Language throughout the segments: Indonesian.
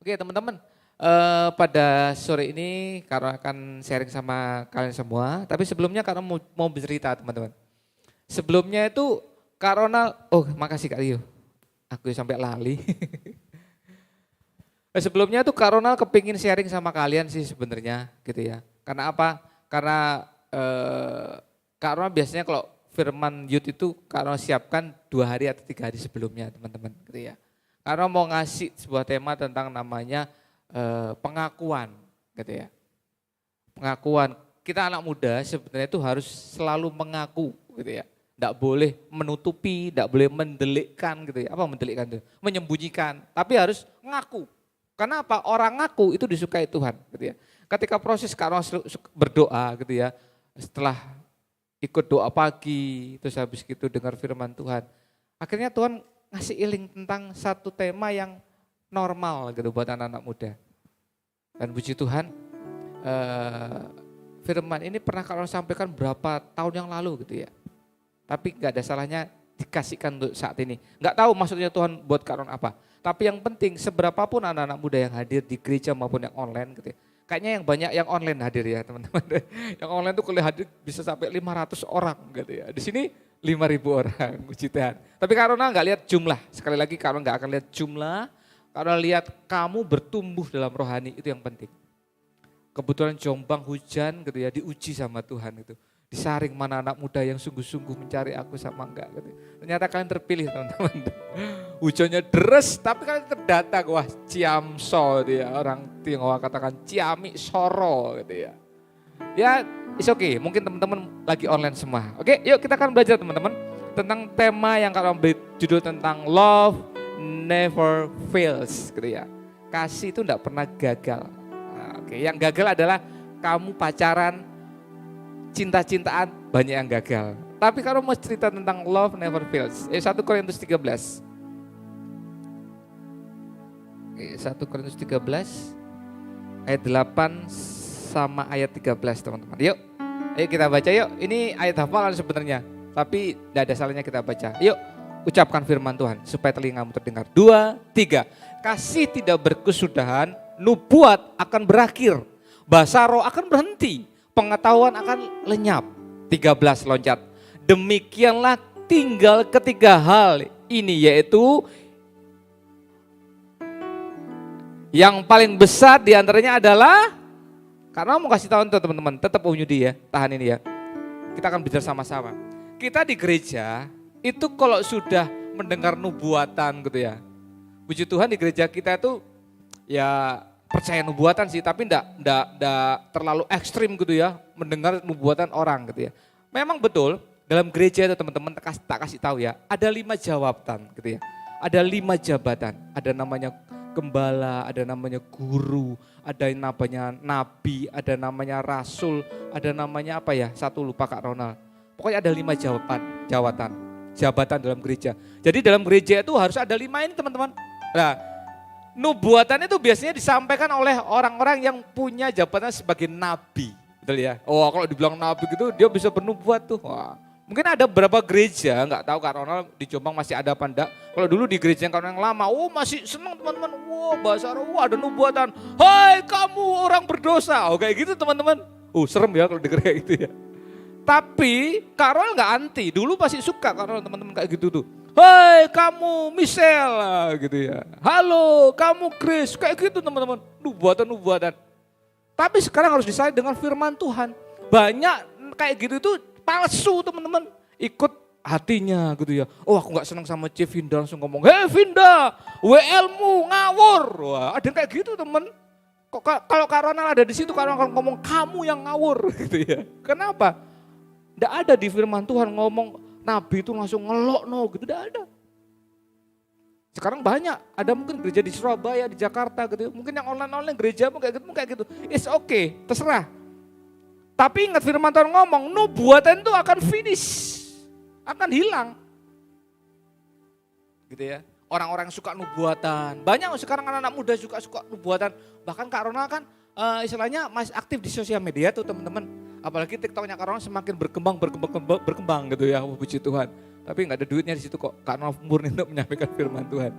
Oke teman-teman, pada sore ini Karo akan sharing sama kalian semua. Tapi sebelumnya Karo mau bercerita teman-teman. Sebelumnya itu Kak Ronald, oh makasih Kak Rio, aku sampai lali. Sebelumnya tuh Kak Ronald kepingin sharing sama kalian sih sebenarnya gitu ya. Karena apa? Karena Kak Ronald biasanya kalau firman youth itu Kak Ronald siapkan 2 hari atau 3 hari sebelumnya teman-teman gitu ya. Karena mau ngasih sebuah tema tentang namanya pengakuan gitu ya. Pengakuan, kita anak muda sebenarnya itu harus selalu mengaku gitu ya. Tidak boleh menutupi, tidak boleh mendelikkan gitu ya. Apa mendelikkan itu? Menyembunyikan, tapi harus ngaku. Karena apa? Orang ngaku itu disukai Tuhan gitu ya. Ketika proses Kak Ronald berdoa gitu ya, setelah ikut doa pagi, terus habis gitu dengar firman Tuhan. Akhirnya Tuhan ngasih iling tentang satu tema yang normal gitu buat anak-anak muda. Dan puji Tuhan, firman ini pernah Kak Ronald sampaikan berapa tahun yang lalu gitu ya. Tapi gak ada salahnya dikasihkan untuk saat ini. Gak tahu maksudnya Tuhan buat Kak Ronald apa. Tapi yang penting seberapapun anak-anak muda yang hadir di gereja maupun yang online gitu ya. Kayaknya yang banyak yang online hadir ya teman-teman. Yang online tuh kalau hadir bisa sampai 500 orang gitu ya. Di sini 5.000 orang, puji Tuhan. Tapi Kak Ronald gak lihat jumlah. Sekali lagi Kak Ronald gak akan lihat jumlah. Kak Ronald lihat kamu bertumbuh dalam rohani, itu yang penting. Kebetulan Jombang hujan gitu ya, diuji sama Tuhan itu. Disaring mana anak muda yang sungguh-sungguh mencari aku sama enggak gitu. Ternyata kalian terpilih teman-teman. Hujannya deres tapi kalian terdata. Wah ciamso dia, orang Tionghoa katakan ciami soro gitu ya. Ya it's okay, mungkin teman-teman lagi online semua. Oke yuk kita akan belajar teman-teman tentang tema yang kalau beri judul tentang love never fails gitu ya. Kasih itu enggak pernah gagal. Nah, oke, yang gagal adalah kamu pacaran, cinta-cintaan banyak yang gagal. Tapi kalau mau cerita tentang love never fails. 1 Korintus 13. 1 Korintus 13 ayat 8 sama ayat 13 teman-teman. Yuk, ayo kita baca yuk. Ini ayat hafalan sebenarnya. Tapi tidak ada salahnya kita baca. Yuk, ucapkan firman Tuhan supaya telingamu terdengar. 2, 3. Kasih tidak berkesudahan, nubuat akan berakhir. Bahasa roh akan berhenti. Pengetahuan akan lenyap. 13 loncat. Demikianlah tinggal ketiga hal ini, yaitu yang paling besar diantaranya adalah, karena mau kasih tahu teman-teman, tetap Unyudi ya, tahan ini ya. Kita akan bicara sama-sama. Kita di gereja itu kalau sudah mendengar nubuatan gitu ya. Puji Tuhan di gereja kita itu ya percaya nubuatan sih, tapi enggak terlalu ekstrim gitu ya, mendengar nubuatan orang gitu ya. Memang betul, dalam gereja itu teman-teman tak kasih tahu ya, ada 5 jawatan gitu ya. Ada 5 jabatan, ada namanya gembala, ada namanya guru, ada namanya nabi, ada namanya rasul, ada namanya apa ya, satu lupa Kak Ronald. Pokoknya ada 5 jabatan dalam gereja. Jadi dalam gereja itu harus ada 5 ini teman-teman. Nah, nubuatan itu biasanya disampaikan oleh orang-orang yang punya jabatan sebagai nabi. Betul ya? Oh kalau dibilang nabi gitu dia bisa bernubuat tuh. Wah, mungkin ada beberapa gereja, nggak tahu Kak Ronald di Jombang masih ada apa enggak. Kalau dulu di gereja yang lama, oh masih senang teman-teman. Wow bahasa roh, ada nubuatan. Hai kamu orang berdosa. Oh kayak gitu teman-teman. Serem ya kalau denger kayak gitu ya. Tapi Kak Ronald nggak anti, dulu pasti suka Kak Ronald teman-teman kayak gitu tuh. Hai kamu Michelle gitu ya. Halo kamu Chris, kayak gitu teman-teman. Nubuatan. Tapi sekarang harus disalin dengan firman Tuhan. Banyak kayak gitu itu palsu teman-teman. Ikut hatinya gitu ya. Oh aku gak senang sama Cik Vinda, langsung ngomong, hei Vinda, WL-mu ngawur. Wah ada kayak gitu teman. Kalau Kak Ronald ada di situ, Kak Ronald ngomong kamu yang ngawur gitu ya. Kenapa? Tidak ada di firman Tuhan ngomong nabi itu langsung ngelok gitu, tidak ada. Sekarang banyak, ada mungkin gereja di Surabaya, di Jakarta gitu. Mungkin yang online gereja kayak gitu. It's okay, terserah. Tapi ingat firman Tuhan ngomong, nubuatan itu akan finish, akan hilang. Gitu ya. Orang-orang yang suka nubuatan, banyak sekarang anak-anak muda suka nubuatan. Bahkan Kak Ronald kan istilahnya masih aktif di sosial media tuh teman-teman. Apalagi TikToknya Kak Ronald semakin berkembang gitu ya, puji Tuhan. Tapi nggak ada duitnya di situ kok, Kak Ronald murni untuk menyampaikan firman Tuhan.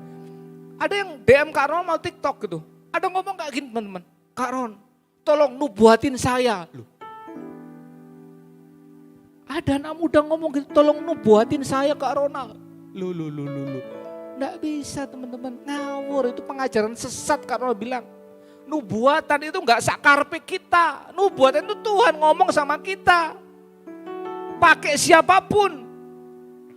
Ada yang DM Kak Ronald mau TikTok gitu. Ada ngomong kayak gini teman-teman, Kak Ron, tolong nubuatin saya. Loh. Ada anak muda ngomong gitu, tolong nubuatin saya Kak Ronald. Loh. Nggak bisa teman-teman, ngawur, itu pengajaran sesat Kak Ronald bilang. Nubuatan itu nggak sakarpe kita, nubuatan itu Tuhan ngomong sama kita. Pakai siapapun.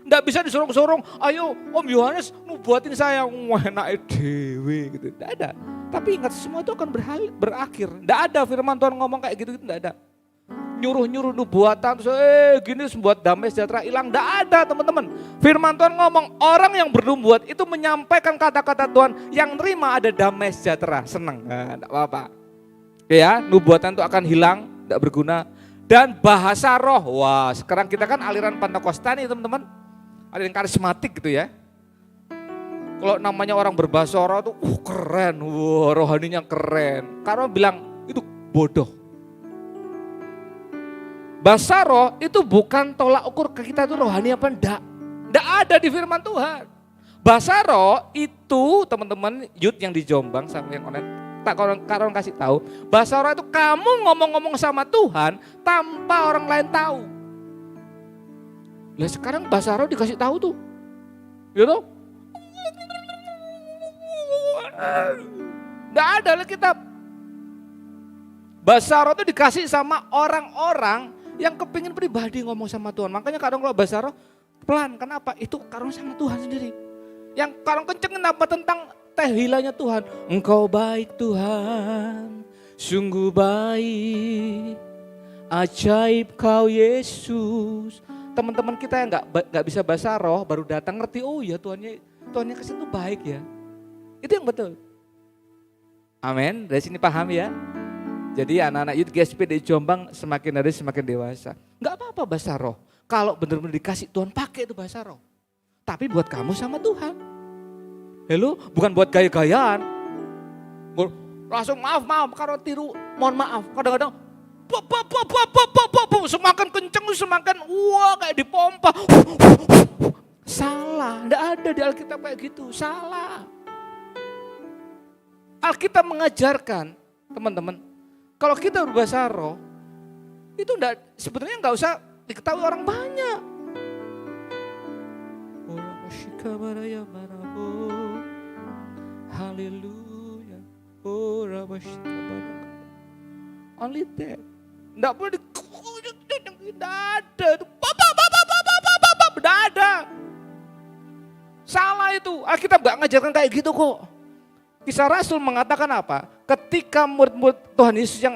Nggak bisa disorong-sorong, ayo Om Yohanes nubuatin saya, wah enak dewe gitu. Nggak ada, tapi ingat semua itu akan berakhir. Nggak ada firman Tuhan ngomong kayak gitu, nggak ada. Nyuruh-nyuruh nubuatan, terus gini buat damai sejahtera hilang. Nggak ada teman-teman. Firman Tuhan ngomong orang yang bernubuat itu menyampaikan kata-kata Tuhan, yang nerima ada damai sejahtera, senang. Nah, nggak apa-apa. Ya, nubuatan itu akan hilang, nggak berguna. Dan bahasa roh, wah sekarang kita kan aliran Pentakosta nih teman-teman. Aliran karismatik gitu ya. Kalau namanya orang berbahasa roh tuh keren, wah rohaninya keren. Karena bilang itu bodoh. Bahasa roh itu bukan tolak ukur ke kita itu rohani apa enggak. Enggak ada di firman Tuhan. Bahasa roh itu teman-teman youth yang di Jombang sama yang online. Tak Kak kasih tahu. Bahasa roh itu kamu ngomong-ngomong sama Tuhan tanpa orang lain tahu. Lah sekarang bahasa roh dikasih tahu tuh. Gitu. Enggak ada Alkitab. Bahasa roh itu dikasih sama orang-orang yang kepingin pribadi ngomong sama Tuhan. Makanya kadang kalau bahasa roh pelan. Kenapa? Itu karena sama Tuhan sendiri. Yang kadang kenceng kenapa tentang tehilanya Tuhan. Engkau baik Tuhan, sungguh baik, ajaib kau Yesus. Teman-teman kita yang nggak bisa bahasa roh baru datang ngerti, oh ya Tuhannya ke situ baik ya. Itu yang betul. Amin. Dari sini paham ya. Jadi anak-anak youth GSP di Jombang semakin hari semakin dewasa. Enggak apa-apa bahasa roh. Kalau benar-benar dikasih Tuhan pakai itu bahasa roh. Tapi buat kamu sama Tuhan. Hello, bukan buat gaya-gayaan. Langsung maaf, kalau tiru, mohon maaf. Kadang-kadang semakin kenceng semakin wah kayak dipompa. Salah, enggak ada di Alkitab kayak gitu, salah. Alkitab mengajarkan, teman-teman, kalau kita berbahasa roh, itu sebetulnya nggak usah diketahui orang banyak. Haleluya. Only that. Nggak boleh nggak ada. Nggak ada. Salah itu. Alkitab nggak ngajarkan kayak gitu kok. Kisah Rasul mengatakan apa? Ketika murid-murid Tuhan Yesus yang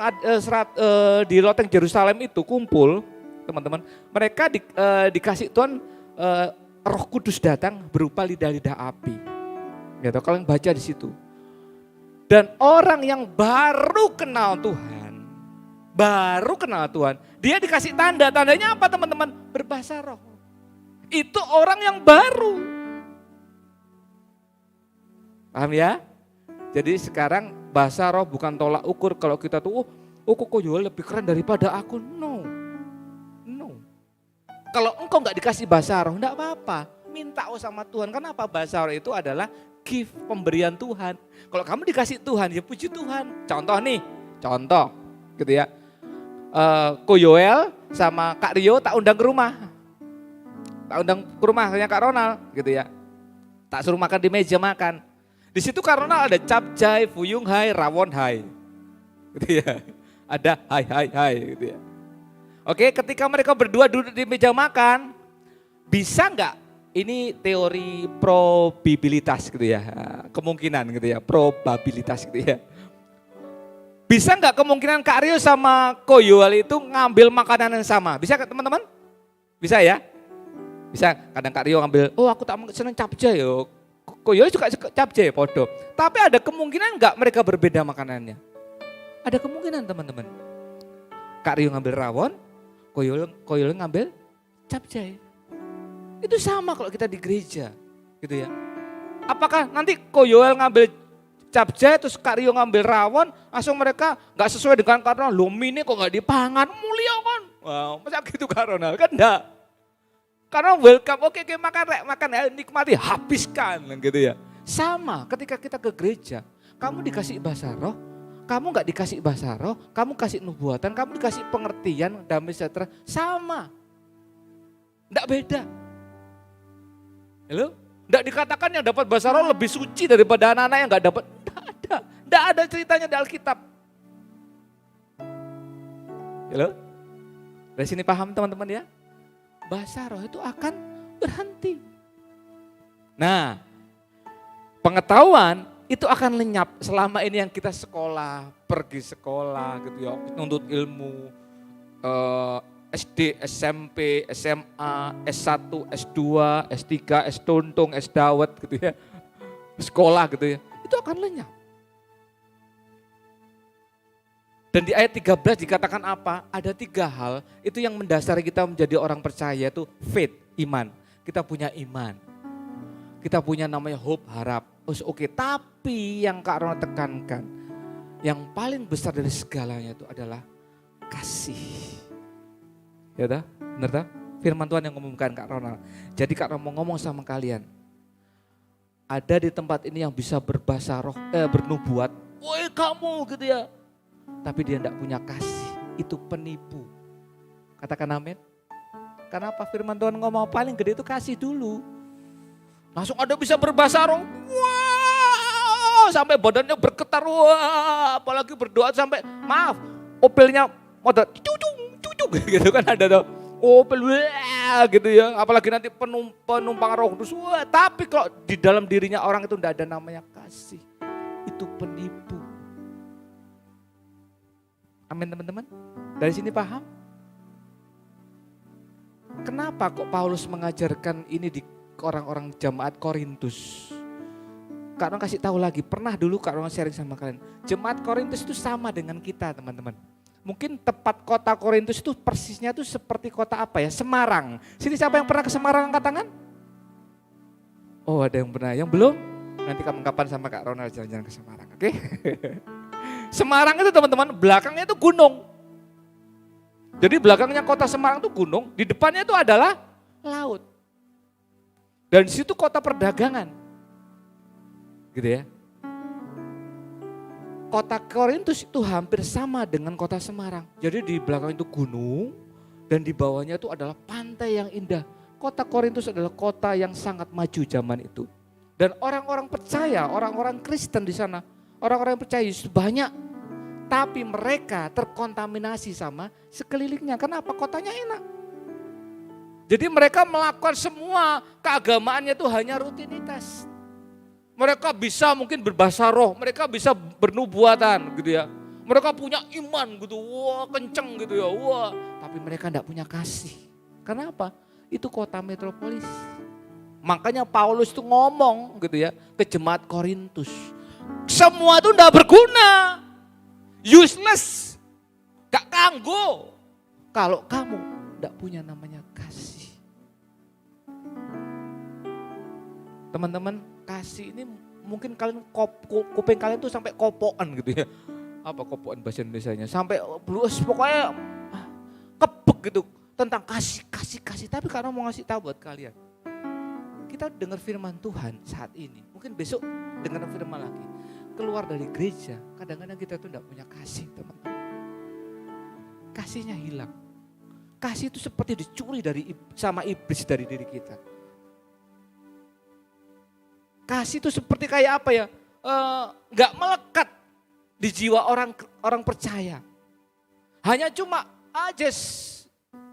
di loteng Yerusalem itu kumpul, teman-teman, mereka dikasih Tuhan Roh Kudus datang berupa lidah-lidah api. Gitu, kalian baca di situ. Dan orang yang baru kenal Tuhan, dia dikasih tanda. Tandanya apa teman-teman? Berbahasa roh. Itu orang yang baru. Paham ya? Jadi sekarang bahasa roh bukan tolak ukur kalau kita tuh, kok Yoel lebih keren daripada aku. No. Kalau engkau nggak dikasih bahasa roh, enggak apa-apa. Minta sama Tuhan. Kenapa? Bahasa roh itu adalah gift, pemberian Tuhan. Kalau kamu dikasih Tuhan, ya puji Tuhan. Contoh gitu ya. Ko Yoel sama Kak Rio tak undang ke rumah. Tak undang ke rumahnya Kak Ronald gitu ya. Tak suruh makan di meja makan. Di situ Kak Ronald ada capcay, fuyung hai, rawon hai. Gitu ya. Ada hai gitu ya. Oke, ketika mereka berdua duduk di meja makan, bisa enggak? Ini teori probabilitas gitu ya. Kemungkinan gitu ya, probabilitas gitu ya. Bisa enggak kemungkinan Kak Rio sama Ko Yoel itu ngambil makanan yang sama? Bisa enggak teman-teman? Bisa ya? Bisa, kadang Kak Rio ngambil, aku tak seneng capcay yo. Ko Yoel juga capcay podo. Tapi ada kemungkinan enggak mereka berbeda makanannya? Ada kemungkinan teman-teman. Kak Rio ngambil rawon, Ko Yoel ngambil capcay. Itu sama kalau kita di gereja gitu ya. Apakah nanti Ko Yoel ngambil capcay terus Kak Rio ngambil rawon, langsung mereka gak sesuai dengan Kak Ronald, loh mie ini kok gak dipangan, mulia kan. Wow, masa gitu Kak Ronald, kan enggak. Karena welcome, oke makan nikmati, habiskan gitu ya. Sama ketika kita ke gereja, Kamu dikasih bahasa roh, kamu gak dikasih bahasa roh, kamu kasih nubuatan, kamu dikasih pengertian, damai sejahtera, sama. Enggak beda. Halo? Enggak dikatakan yang dapat bahasa roh lebih suci daripada anak-anak yang enggak dapat. Enggak ada ceritanya di Alkitab. Halo? Dari sini paham teman-teman ya? Bahasa roh itu akan berhenti. Nah, pengetahuan itu akan lenyap selama ini yang kita sekolah, pergi sekolah gitu ya, nuntut ilmu, SD, SMP, SMA, S1, S2, S3, S tuntung, S dawet gitu ya, sekolah gitu ya, itu akan lenyap. Dan di ayat 13 dikatakan apa? Ada 3 hal itu yang mendasari kita menjadi orang percaya itu faith, iman. Kita punya iman. Kita punya namanya hope, harap. Oke, tapi yang Kak Ronald tekankan, yang paling besar dari segalanya itu adalah kasih. Ya dah, benar dah? Firman Tuhan yang ngomongkan Kak Ronald. Jadi Kak Ronald mau ngomong sama kalian. Ada di tempat ini yang bisa berbahasa roh, bernubuat. Woi kamu gitu ya. Tapi dia tidak punya kasih, itu penipu. Katakan amin. Kenapa firman Tuhan ngomong paling gede itu kasih dulu. Langsung ada bisa berbahasa roh, wah, sampai badannya bergetar, wah, apalagi berdoa sampai, maaf, opelnya modal, cucung, gitu kan ada tuh, opel, wah, gitu ya, apalagi nanti penumpang roh kudus, wah, tapi kalau di dalam dirinya orang itu tidak ada namanya kasih, itu penipu. Amin teman-teman, dari sini paham? Kenapa kok Paulus mengajarkan ini di orang-orang jemaat Korintus? Kak Ron kasih tahu lagi, pernah dulu Kak Ron sharing sama kalian. Jemaat Korintus itu sama dengan kita teman-teman. Mungkin tepat kota Korintus itu persisnya itu seperti kota apa ya? Semarang. Sini siapa yang pernah ke Semarang angkat tangan? Oh ada yang pernah, yang belum? Nanti kapan-kapan sama Kak Ronald jalan-jalan ke Semarang, oke? Semarang itu teman-teman belakangnya itu gunung. Jadi belakangnya kota Semarang itu gunung, di depannya itu adalah laut. Dan di situ kota perdagangan. Gitu ya. Kota Korintus itu hampir sama dengan kota Semarang. Jadi di belakang itu gunung dan di bawahnya itu adalah pantai yang indah. Kota Korintus adalah kota yang sangat maju zaman itu. Dan orang-orang percaya, orang-orang Kristen di sana, orang-orang yang percaya Yesus banyak. Tapi mereka terkontaminasi sama sekelilingnya. Kenapa? Kotanya enak. Jadi mereka melakukan semua keagamaannya itu hanya rutinitas. Mereka bisa mungkin berbahasa roh, mereka bisa bernubuatan gitu ya. Mereka punya iman gitu, wah kenceng gitu ya, wah. Tapi mereka enggak punya kasih. Kenapa? Itu kota metropolis. Makanya Paulus itu ngomong gitu ya ke jemaat Korintus. Semua itu enggak berguna. Useless, gak kanggo. Kalau kamu gak punya namanya kasih. Teman-teman, kasih ini mungkin kalian kuping kalian tuh sampai kopokan gitu ya. Apa kopokan bahasa Indonesianya? Sampai blues pokoknya kebek gitu tentang kasih. Tapi karena mau ngasih tahu buat kalian. Kita dengar firman Tuhan saat ini. Mungkin besok dengar firman lagi. Keluar dari gereja, kadang-kadang kita tuh enggak punya kasih teman-teman. Kasihnya hilang. Kasih itu seperti dicuri sama iblis dari diri kita. Kasih itu seperti kayak apa ya, enggak melekat di jiwa orang percaya. Hanya cuma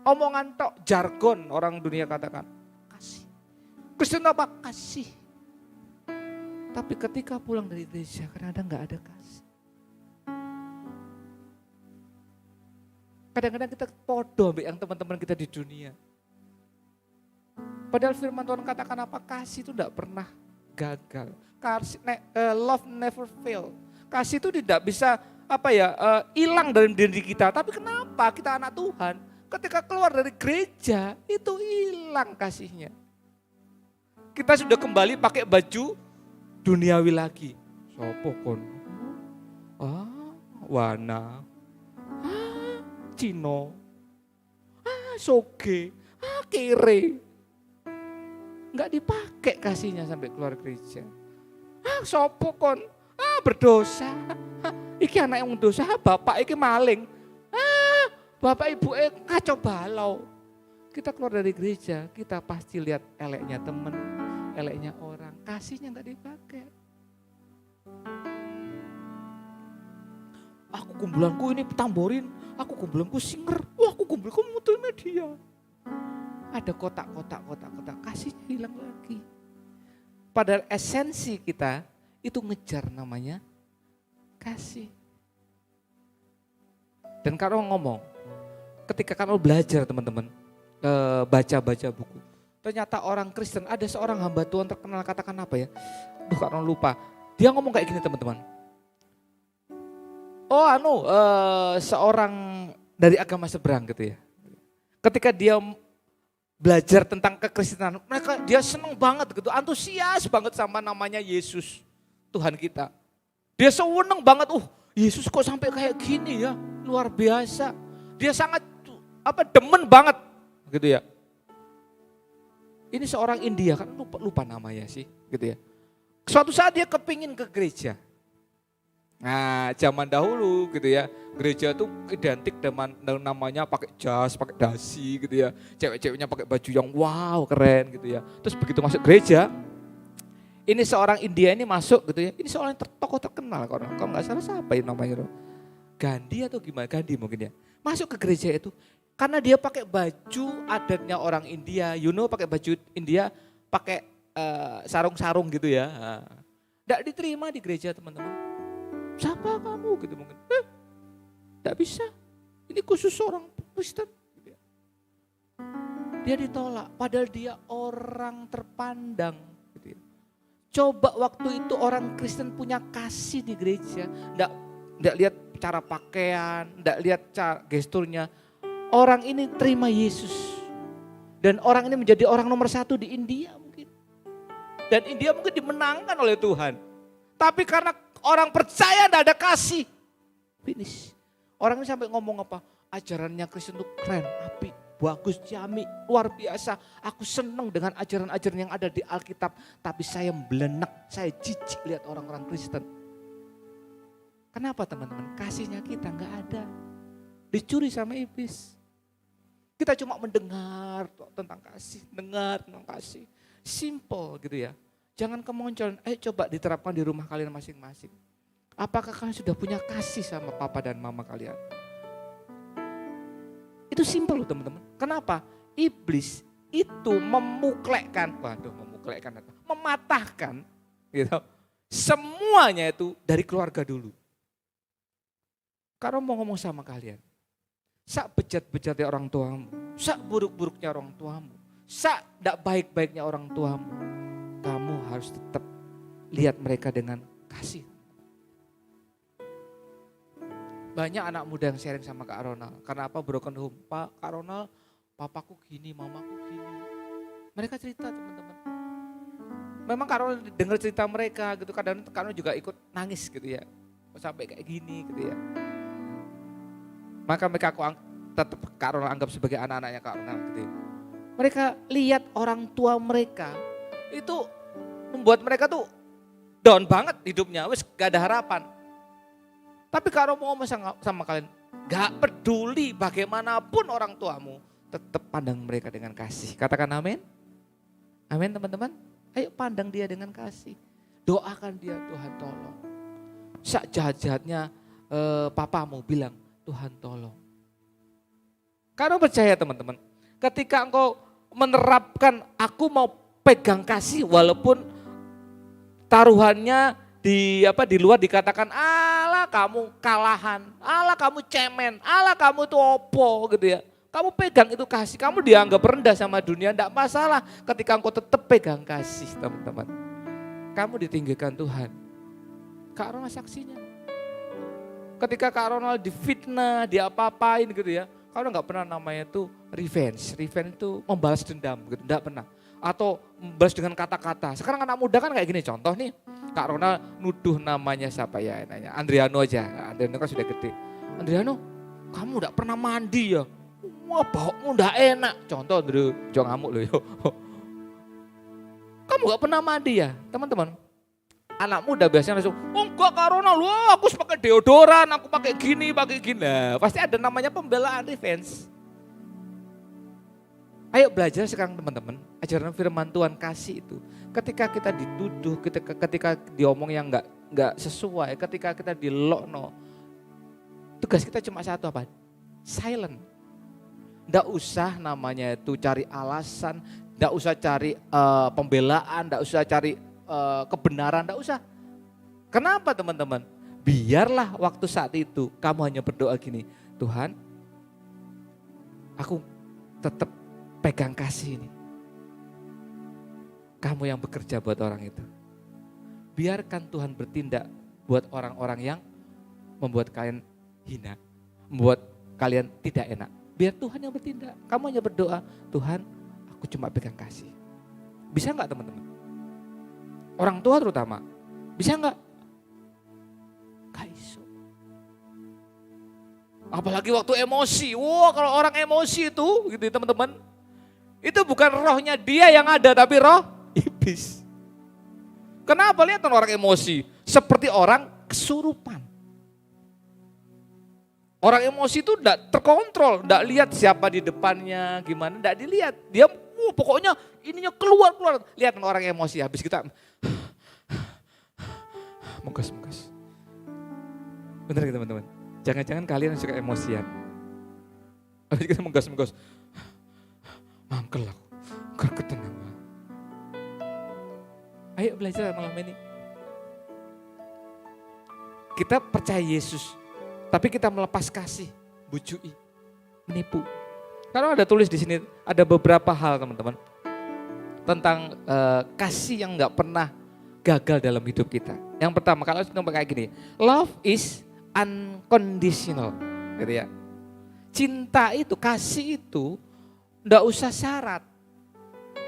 omongan tok, jargon orang dunia katakan. Kasih. Kristen apa? Kasih. Tapi ketika pulang dari gereja kadang-kadang gak ada kasih. Kadang-kadang kita podo yang teman-teman kita di dunia. Padahal firman Tuhan katakan apa? Kasih itu tidak pernah gagal. Love never fail. Kasih itu tidak bisa hilang dari diri kita. Tapi kenapa kita anak Tuhan? Ketika keluar dari gereja itu hilang kasihnya. Kita sudah kembali pakai baju duniawi lagi. Sopo kon? Wana. Cino. Soge. Kere. Enggak dipakai kasihnya sampai keluar gereja. Sopo kon? berdosa. Iki anak yang dosa, bapak iki maling. Bapak ibu kacau balau. Kita keluar dari gereja, kita pasti lihat eleknya temen, eleknya orang. Kasihnya gak dipakai. Aku kumpulanku ini tamborin, aku kumpulanku singer, aku kumpulanku multimedia. Ada kotak, kasihnya hilang lagi. Padahal esensi kita itu ngejar namanya kasih. Dan kalau ngomong, ketika kalau belajar teman-teman, baca buku. Ternyata orang Kristen, ada seorang hamba Tuhan terkenal, katakan apa ya? Kalau lupa. Dia ngomong kayak gini teman-teman. Seorang dari agama seberang gitu ya. Ketika dia belajar tentang kekristenan, dia senang banget gitu, antusias banget sama namanya Yesus, Tuhan kita. Dia senang banget, Yesus kok sampai kayak gini ya, luar biasa. Dia sangat demen banget gitu ya. Ini seorang India, kan lupa namanya sih gitu ya. Suatu saat dia kepingin ke gereja. Nah, zaman dahulu gitu ya, gereja tuh identik dengan namanya pakai jas, pakai dasi gitu ya. Cewek-ceweknya pakai baju yang wow, keren gitu ya. Terus begitu masuk gereja, ini seorang India ini masuk gitu ya. Ini seorang tokoh terkenal, kalau nggak salah siapa ya namanya? Gandhi atau gimana? Gandhi mungkin ya. Masuk ke gereja itu, karena dia pakai baju adatnya orang India, pakai baju India, pakai sarung-sarung gitu ya. Nggak diterima di gereja teman-teman. Siapa kamu gitu mungkin? Tidak bisa. Ini khusus orang Kristen. Dia ditolak. Padahal dia orang terpandang. Gitu ya. Coba waktu itu orang Kristen punya kasih di gereja. Tidak lihat cara pakaian, tidak lihat cara gesturnya. Orang ini terima Yesus. Dan orang ini menjadi orang nomor 1 di India mungkin. Dan India mungkin dimenangkan oleh Tuhan. Tapi karena orang percaya tidak ada kasih. Finish. Orang ini sampai ngomong apa? Ajarannya Kristen itu keren, api, bagus, ciamik, luar biasa. Aku senang dengan ajaran-ajaran yang ada di Alkitab. Tapi saya belenak, saya jijik lihat orang-orang Kristen. Kenapa teman-teman? Kasihnya kita nggak ada. Dicuri sama iblis. Kita cuma mendengar tentang kasih, dengar tentang kasih. Simple gitu ya. Jangan kemoncolan, coba diterapkan di rumah kalian masing-masing. Apakah kalian sudah punya kasih sama papa dan mama kalian? Itu simple loh teman-teman. Kenapa? Iblis itu mematahkan gitu. Semuanya itu dari keluarga dulu. Kalau mau ngomong sama kalian, sak bejat-bejatnya orang tuamu, sak buruk-buruknya orang tuamu, sak tidak baik-baiknya orang tuamu, kamu harus tetap lihat mereka dengan kasih. Banyak anak muda yang sharing sama Kak Ronald. Karena apa? Broken home. Kak Ronald, papaku gini, mamaku gini. Mereka cerita teman-teman. Memang Kak Ronald dengar cerita mereka gitu. Kadang Kak Ronald juga ikut nangis gitu ya. Sampai kayak gini gitu ya. Maka mereka tetap Kak Ronald anggap sebagai anak-anaknya Kak Ronald gitu ya. Mereka lihat orang tua mereka itu membuat mereka tuh down banget hidupnya, wes gak ada harapan. Tapi kalau mau ngomong sama kalian, gak peduli bagaimanapun orang tuamu, tetap pandang mereka dengan kasih. Katakan amin. Amin teman-teman. Ayo pandang dia dengan kasih. Doakan dia, Tuhan tolong. Sak jahat-jahatnya papamu bilang, Tuhan tolong. Karena percaya teman-teman, ketika engkau menerapkan aku mau pegang kasih walaupun taruhannya di luar dikatakan alah kamu kalahan, alah kamu cemen, alah kamu tuh opo gitu ya. Kamu pegang itu kasih, kamu dianggap rendah sama dunia, enggak masalah ketika engkau tetap pegang kasih teman-teman. Kamu ditinggikan Tuhan. Kak Ronald saksinya. Ketika Kak Ronald difitnah, diapa-apain gitu ya. Kalau nggak pernah namanya tuh revenge. Revenge itu membalas dendam gitu, enggak pernah. Atau membalas dengan kata-kata. Sekarang anak muda kan kayak gini, contoh nih. Kak Ronald nuduh namanya siapa ya, nanya Andriano aja. Andriano kan sudah gede. Andriano, kamu enggak pernah mandi ya? Wah, baumu enggak enak. Contoh Andrew, jangan ngamuk loh yo. Kamu enggak pernah mandi ya, teman-teman. Anak muda biasanya langsung, oh enggak karena lu aku pakai deodoran, aku pakai gini. Nah, pasti ada namanya pembelaan revenge. Ayo belajar sekarang teman-teman, ajaran firman Tuhan kasih itu. Ketika kita dituduh, ketika diomong yang enggak sesuai, ketika kita dilokno, tugas kita cuma satu apa? Silent. Enggak usah namanya itu cari alasan, enggak usah cari pembelaan, enggak usah cari kebenaran, enggak usah. Kenapa teman-teman? Biarlah waktu saat itu kamu hanya berdoa gini, Tuhan aku tetap pegang kasih ini. Kamu yang bekerja buat orang itu. Biarkan Tuhan bertindak buat orang-orang yang membuat kalian hina, membuat kalian tidak enak. Biar Tuhan yang bertindak. Kamu hanya berdoa, Tuhan aku cuma pegang kasih. Bisa enggak teman-teman? Orang tua terutama, bisa enggak? Gak iso. Apalagi waktu emosi, kalau orang emosi itu gitu teman-teman, itu bukan rohnya dia yang ada tapi roh iblis. Kenapa lihat orang emosi? Seperti orang kesurupan. Orang emosi itu enggak terkontrol, enggak lihat siapa di depannya, gimana, enggak dilihat. Dia pokoknya ininya keluar. Lihat orang emosi, habis kita mungkas. Bener gitu teman-teman. Jangan-jangan kalian suka emosian. Habis kita mungkas. Mangkel aku, gergetan aku. Ayo belajar malam ini. Kita percaya Yesus, tapi kita melepas kasih, bujui, menipu. Kalau ada tulis di sini, ada beberapa hal teman-teman tentang kasih yang nggak pernah gagal dalam hidup kita. Yang pertama, kalau kita kayak gini, love is unconditional, gitu ya. Cinta itu, kasih itu, nggak usah syarat.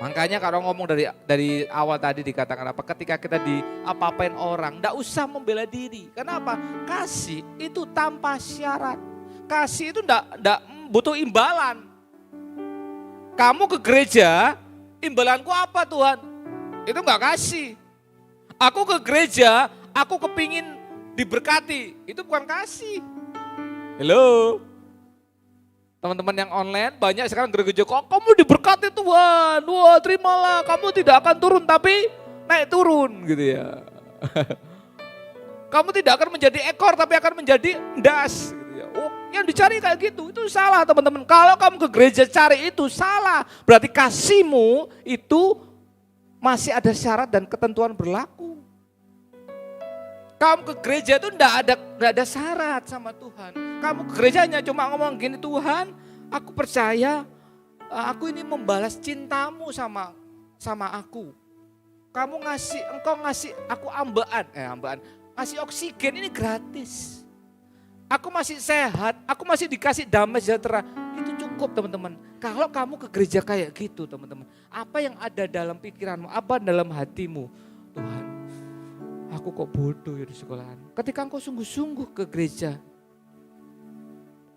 Makanya kalau ngomong dari awal tadi dikatakan apa? Ketika kita apa-apain orang, nggak usah membela diri. Kenapa? Kasih itu tanpa syarat. Kasih itu nggak butuh imbalan. Kamu ke gereja, imbalanku apa Tuhan? Itu nggak kasih. Aku ke gereja, aku kepingin diberkati. Itu bukan kasih. Halo. Teman-teman yang online banyak sekarang gereja, kok kamu diberkati Tuhan, wah terimalah, kamu tidak akan turun tapi naik turun gitu ya. Kamu tidak akan menjadi ekor tapi akan menjadi das gitu ya. Oh, yang dicari kayak gitu, itu salah teman-teman. Kalau kamu ke gereja cari itu salah, berarti kasihmu itu masih ada syarat dan ketentuan berlaku. Kamu ke gereja itu enggak ada syarat sama Tuhan. Kamu ke gerejanya cuma ngomong gini, Tuhan aku percaya aku ini membalas cintamu sama aku. Engkau ngasih aku ambaan, ngasih oksigen ini gratis. Aku masih sehat, aku masih dikasih damai sejahtera. Itu cukup teman-teman. Kalau kamu ke gereja kayak gitu teman-teman. Apa yang ada dalam pikiranmu, apa dalam hatimu. Tuhan, aku kok bodoh ya di sekolahan. Ketika engkau sungguh-sungguh ke gereja,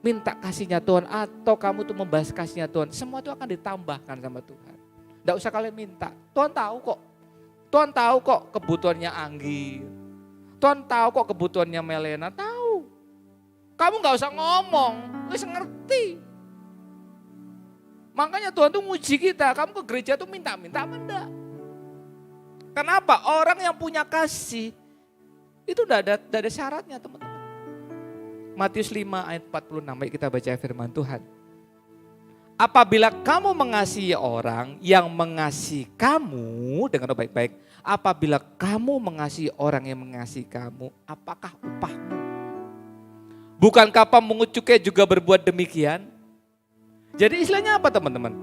minta kasihnya Tuhan atau kamu tuh membahas kasihnya Tuhan, semua itu akan ditambahkan sama Tuhan. Tidak usah kalian minta, Tuhan tahu kok. Tuhan tahu kok kebutuhannya Anggi. Tuhan tahu kok kebutuhannya Melena, tahu. Kamu gak usah ngomong, wis ngerti. Makanya Tuhan tuh nguji kita, kamu ke gereja tuh minta-minta apa enggak? Kenapa? Orang yang punya kasih itu tidak ada syaratnya teman-teman. Matius 5 ayat 46, mari kita baca firman Tuhan. Apabila kamu mengasihi orang yang mengasihi kamu, dengar baik-baik. Apabila kamu mengasihi orang yang mengasihi kamu, apakah upahmu? Bukankah pemungut cukai juga berbuat demikian? Jadi istilahnya apa teman-teman?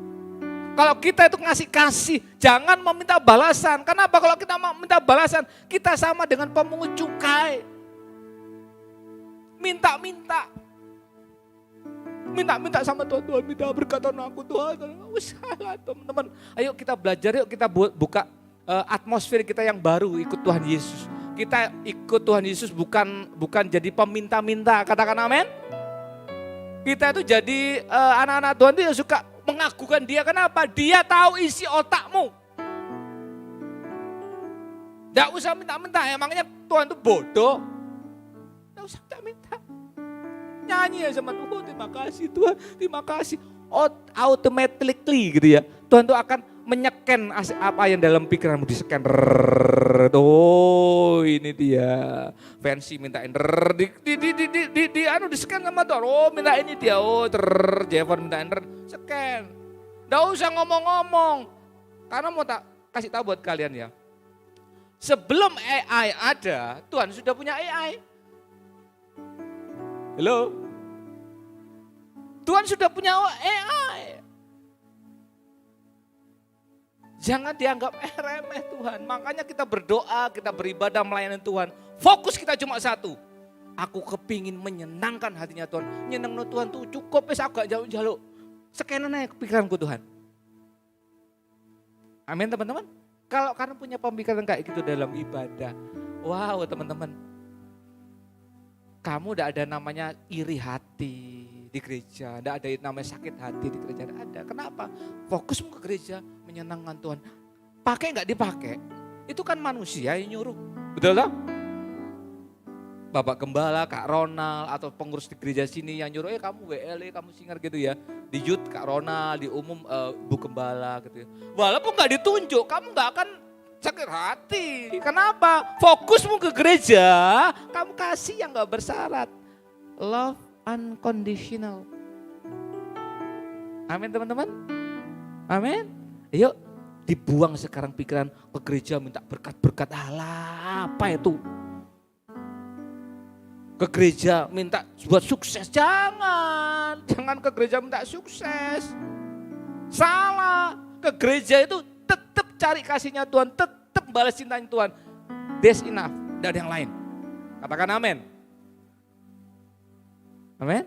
Kalau kita itu ngasih kasih, jangan meminta balasan. Kenapa? Kalau kita minta balasan, kita sama dengan pemungut cukai. Minta-minta. Minta-minta sama Tuhan, Tuhan minta berkatan aku Tuhan. Salah teman-teman. Ayo kita belajar, yuk kita buka atmosfer kita yang baru ikut Tuhan Yesus. Kita ikut Tuhan Yesus bukan jadi peminta-minta, katakan amin. Kita itu jadi anak-anak Tuhan itu yang suka mengagukan dia. Kenapa? Dia tahu isi otakmu. Nggak usah minta-minta, emangnya Tuhan itu bodoh. Nggak usah minta-minta. Nyanyi ya sama Tuhan, terima kasih Tuhan, terima kasih. Automatically gitu ya. Tuhan tuh akan menyeken apa yang dalam pikiranmu di-scan. Oh ini dia. Fancy mintain. Di-scan sama Tuhan. Oh minta ini dia. Oh Jevon mintain. Scan. Nggak usah ngomong-ngomong. Karena mau tak kasih tahu buat kalian ya. Sebelum AI ada, Tuhan sudah punya AI. Halo? Tuhan sudah punya AI. Jangan dianggap remeh Tuhan. Makanya kita berdoa, kita beribadah melayani Tuhan. Fokus kita cuma satu. Aku kepingin menyenangkan hatinya Tuhan. Nyenang Tuhan tuh cukup, wis aku gak jaluk-jaluk. Sekenan aja pikiranku Tuhan. Amin teman-teman. Kalau kalian punya pemikiran kayak gitu dalam ibadah, wow teman-teman, kamu udah ada namanya iri hati di gereja, udah ada namanya sakit hati di gereja, udah ada. Kenapa? Fokusmu ke gereja, menyenangkan Tuhan. Pakai nggak dipakai, itu kan manusia yang nyuruh, betul tak? Bapak Gembala, Kak Ronald, atau pengurus di gereja sini yang nyuruh, kamu WL, kamu singer gitu ya. Di youth Kak Ronald, di umum Bu Gembala gitu ya. Walaupun gak ditunjuk, kamu gak akan sakit hati. Kenapa? Fokusmu ke gereja, kamu kasih yang gak bersyarat. Love unconditional. Amin teman-teman? Amin? Yuk dibuang sekarang pikiran ke gereja minta berkat-berkat. Alah apa itu? Ke gereja minta buat sukses, jangan ke gereja minta sukses, salah. Ke gereja itu tetap cari kasihnya Tuhan, tetap balas cintanya Tuhan. That's enough, tidak ada yang lain. Katakan amin. Amin.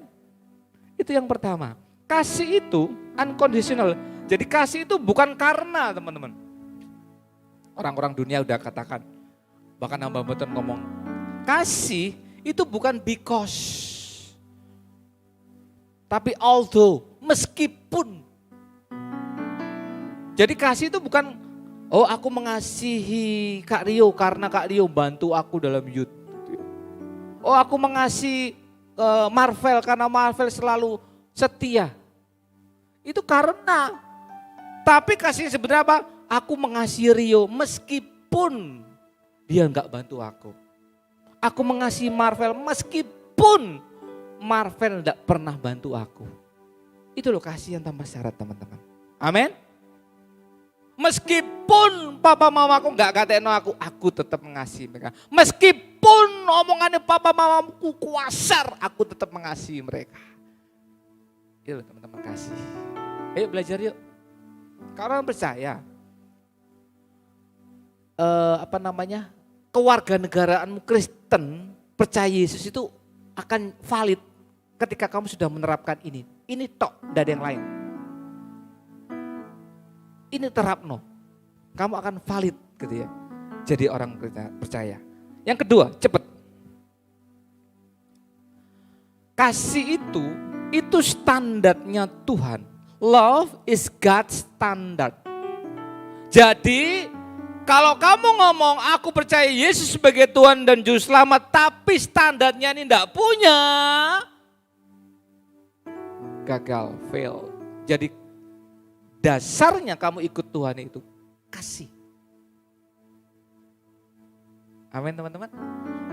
Itu yang pertama. Kasih itu unconditional. Jadi kasih itu bukan karena teman-teman. Orang-orang dunia udah katakan, bahkan hamba Tuhan ngomong, kasih itu bukan because, tapi although, meskipun. Jadi kasih itu bukan, oh aku mengasihi Kak Rio karena Kak Rio bantu aku dalam youth. Oh aku mengasihi Marvel karena Marvel selalu setia. Itu karena, tapi kasih sebenarnya apa? Aku mengasihi Rio meskipun dia enggak bantu aku. Aku mengasihi Marvel meskipun Marvel tidak pernah bantu aku. Itu loh kasih yang tanpa syarat teman-teman. Amin. Meskipun papa mamaku gak katain aku tetap mengasihi mereka. Meskipun omongannya papa mamaku kuasar, aku tetap mengasihi mereka. Itu loh teman-teman kasih. Ayo belajar yuk. Kalau percaya, kewarganegaraanmu Kristen, percaya Yesus itu akan valid ketika kamu sudah menerapkan ini. Ini tok, tidak ada yang lain. Ini terapno, kamu akan valid gitu ya. Jadi orang percaya. Yang kedua, cepat. Kasih itu standarnya Tuhan. Love is God's standard. Jadi kalau kamu ngomong aku percaya Yesus sebagai Tuhan dan Juru Selamat, tapi standarnya ini enggak punya, gagal, fail. Jadi dasarnya kamu ikut Tuhan itu kasih. Amin teman-teman.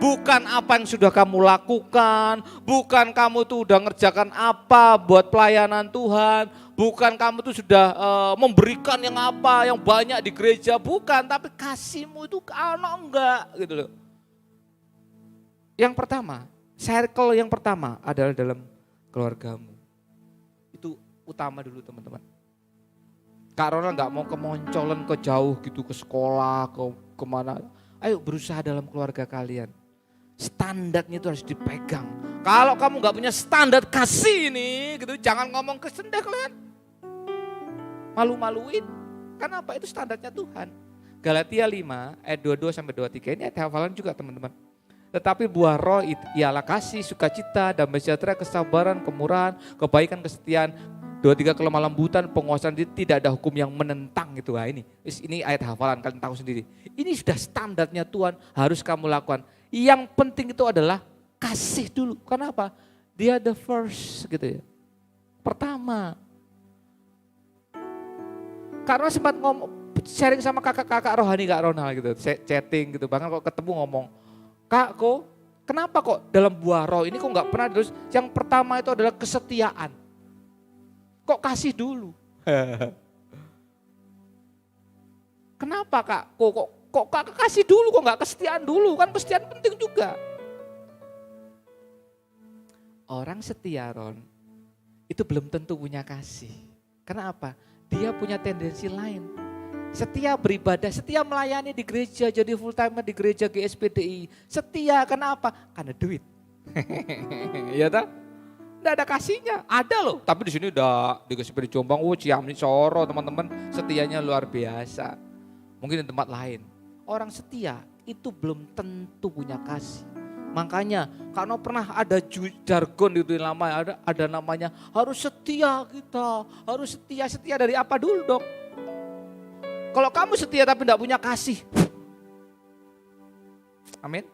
Bukan apa yang sudah kamu lakukan, bukan kamu tuh udah ngerjakan apa buat pelayanan Tuhan, bukan kamu tuh sudah memberikan yang apa, yang banyak di gereja, bukan. Tapi kasihmu itu enggak gitu loh. Yang pertama, circle yang pertama adalah dalam keluargamu. Itu utama dulu teman-teman. Kak Ronald gak mau kemoncolan ke jauh gitu, ke sekolah, ke kemana. Ayo berusaha dalam keluarga kalian. Standarnya itu harus dipegang. Kalau kamu gak punya standar kasih ini gitu, jangan ngomong ke sendah kalian. Malu-maluin. Kenapa? Itu standarnya Tuhan. Galatia 5 ayat 22 sampai 23 ini ayat hafalan juga teman-teman. Tetapi buah roh ialah kasih, sukacita, damai sejahtera, kesabaran, kemurahan, kebaikan, kesetiaan, 2, 3 kelemah lembutan, penguasaan diri, tidak ada hukum yang menentang itu. Nah, ini ayat hafalan, kalian tahu sendiri. Ini sudah standarnya Tuhan, harus kamu lakukan. Yang penting itu adalah kasih dulu. Kenapa? Dia the first gitu ya. Pertama. Karena sempat sharing sama kakak rohani Kak Ronald gitu, chatting gitu. Bahkan kok ketemu ngomong, Kak kok kenapa kok dalam buah roh ini kok nggak pernah terus? Yang pertama itu adalah kesetiaan. Kok kasih dulu? Kenapa Kak? Kok Kak kasih dulu, kok nggak kesetiaan dulu? Kan kesetiaan penting juga. Orang setia, Ron, itu belum tentu punya kasih. Kenapa? Dia punya tendensi lain. Setia beribadah, setia melayani di gereja, jadi full timer di gereja GSPDI. Setia, kenapa? Karena duit. Iya tak? Nggak ada kasihnya, ada loh. Tapi di sini udah di GSPDI Jombang, Ciamni Soro teman-teman, setianya luar biasa. Mungkin di tempat lain. Orang setia itu belum tentu punya kasih. Makanya karena pernah ada jargon itu lama, ada namanya harus setia kita, harus setia dari apa dulu dong? Kalau kamu setia tapi tidak punya kasih, amin.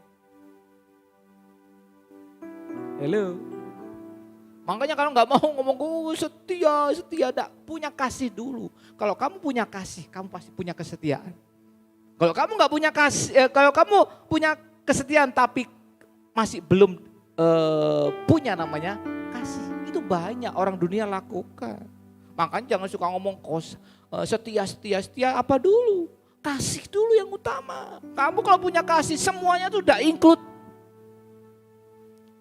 Halo. Makanya kalau nggak mau ngomong setia, tidak punya kasih dulu. Kalau kamu punya kasih, kamu pasti punya kesetiaan. Kalau kamu nggak punya kasih, kalau kamu punya kesetiaan tapi masih belum punya namanya kasih, itu banyak orang dunia lakukan. Makanya jangan suka ngomong setia apa dulu, kasih dulu yang utama. Kamu kalau punya kasih semuanya tuh udah include.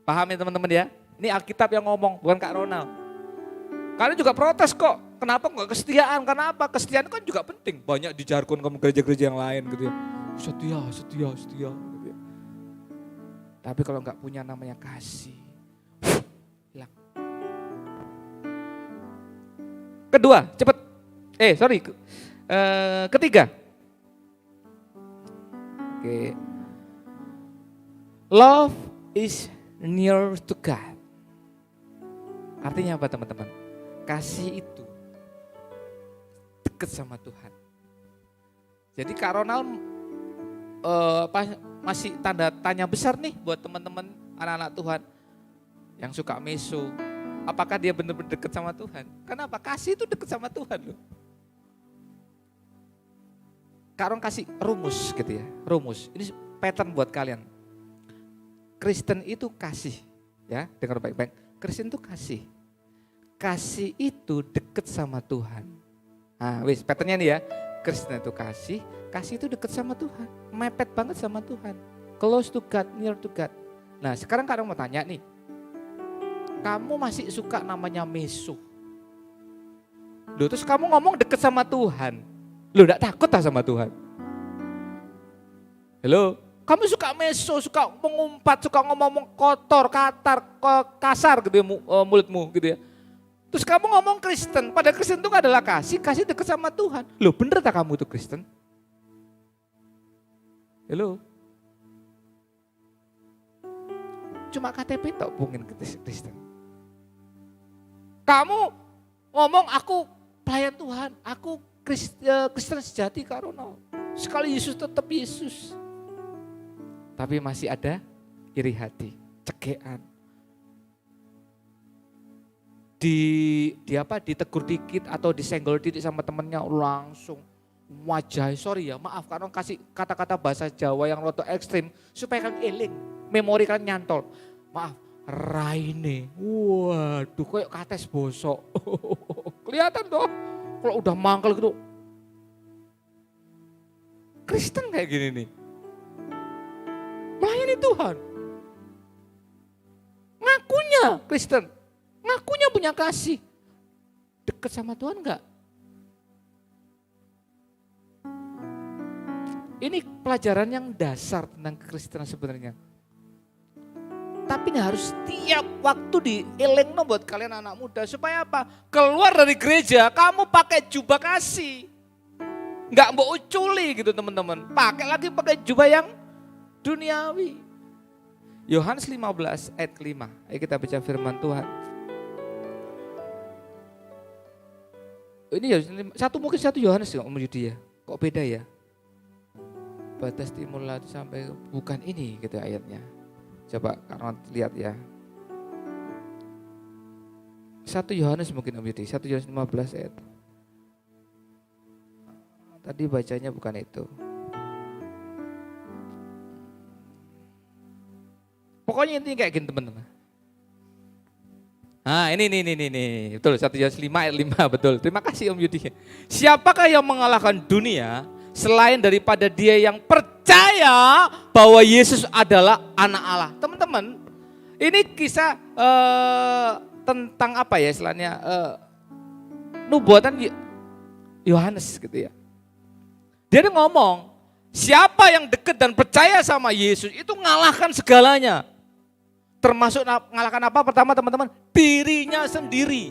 Paham ya teman-teman ya? Ini Alkitab yang ngomong, bukan Kak Ronald. Kalian juga protes kok, kenapa nggak kesetiaan? Kenapa? Kesetiaan kan juga penting. Banyak di jargon kamu gereja-gereja yang lain gitu ya. Setia. Gitu ya. Tapi kalau nggak punya namanya kasih, hilang. Kedua, cepet. Ketiga. Oke. Love is near to God. Artinya apa teman-teman? Kasih itu dekat sama Tuhan. Jadi Kak Ronald masih tanda tanya besar nih buat teman-teman anak-anak Tuhan yang suka meso. Apakah dia benar-benar dekat sama Tuhan? Kenapa? Kasih itu dekat sama Tuhan loh. Kak Ron kasih rumus gitu ya, rumus. Ini pattern buat kalian. Kristen itu kasih, ya dengar baik-baik. Kristen itu kasih. Kasih itu dekat sama Tuhan. Nah wis patternnya nih ya. Kristen itu kasih itu dekat sama Tuhan. Mepet banget sama Tuhan. Close to God, near to God. Nah sekarang Kak Ron mau tanya nih. Kamu masih suka namanya meso. Loh terus kamu ngomong dekat sama Tuhan. Loh enggak takut tak sama Tuhan? Halo? Kamu suka meso, suka mengumpat, suka ngomong kotor, kasar gitu ya mulutmu gitu ya. Terus kamu ngomong Kristen, pada Kristen itu adalah kasih dekat sama Tuhan. Loh bener tak kamu itu Kristen? Halo? Cuma KTP tak mungkin Kristen. Kamu ngomong aku pelayan Tuhan, aku Kristen sejati Kak Ronald. Sekali Yesus tetap Yesus. Tapi masih ada iri hati, cegean. Ditegur dikit atau disenggol dikit sama temennya langsung wajah, sorry ya maaf karena kasih kata-kata bahasa Jawa yang roto ekstrim supaya kalian eling, memori kalian nyantol. Maaf, raine, waduh kayak kates bosok. Kelihatan dong kalau udah mangkel gitu. Kristen kayak gini nih. Melayani Tuhan. Ngakunya Kristen. Ngakunya punya kasih. Dekat sama Tuhan enggak? Ini pelajaran yang dasar tentang kekristenan sebenarnya. Tapi nggak harus setiap waktu dielengno buat kalian anak muda. Supaya apa? Keluar dari gereja kamu pakai jubah kasih. Nggak mau uculi gitu teman-teman. Pakai jubah yang duniawi. Yohanes 15 ayat 5. Ayo kita baca firman Tuhan. Ini ya mungkin 1 Yohanes ya Om Yudi ya. Kok beda ya? Batas timurlah sampai bukan ini gitu ayatnya. Coba karena lihat ya. 1 Yohanes mungkin Om Yudi, 1 Yohanes 15 ayat. Tadi bacanya bukan itu. Pokoknya intinya kayak gini teman-teman. Nah ini, betul 1 Yohanes 5 ayat 5 betul. Terima kasih Om Yudi. Siapakah yang mengalahkan dunia selain daripada dia yang percaya bahwa Yesus adalah anak Allah. Teman-teman, ini kisah tentang apa ya istilahnya, nubuatan Yohanes gitu ya. Dia ngomong, siapa yang dekat dan percaya sama Yesus itu ngalahkan segalanya. Termasuk ngalahkan apa pertama teman-teman? Dirinya sendiri.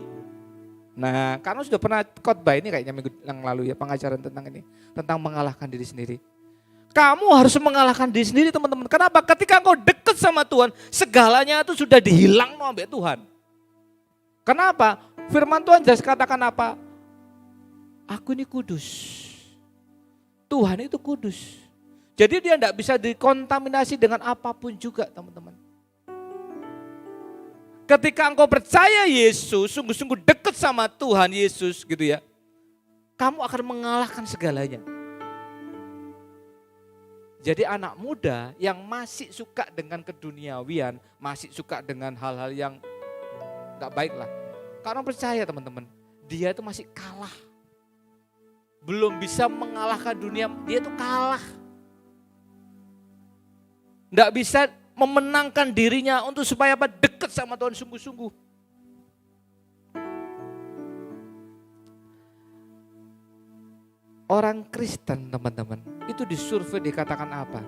Nah, karena sudah pernah khotbah ini kayaknya minggu yang lalu ya, pengajaran tentang ini. Tentang mengalahkan diri sendiri. Kamu harus mengalahkan diri sendiri teman-teman. Kenapa? Ketika engkau dekat sama Tuhan, segalanya itu sudah dihilang oleh Tuhan. Kenapa? Firman Tuhan jelas katakan apa? Aku ini kudus. Tuhan itu kudus. Jadi dia tidak bisa dikontaminasi dengan apapun juga teman-teman. Ketika engkau percaya Yesus, sungguh-sungguh dekat sama Tuhan Yesus gitu ya. Kamu akan mengalahkan segalanya. Jadi anak muda yang masih suka dengan keduniawian, masih suka dengan hal-hal yang gak baik lah. Karena percaya teman-teman, dia itu masih kalah. Belum bisa mengalahkan dunia, dia itu kalah. Gak bisa memenangkan dirinya untuk supaya apa? Dekat sama Tuhan sungguh-sungguh. Orang Kristen teman-teman, itu disurvei dikatakan apa?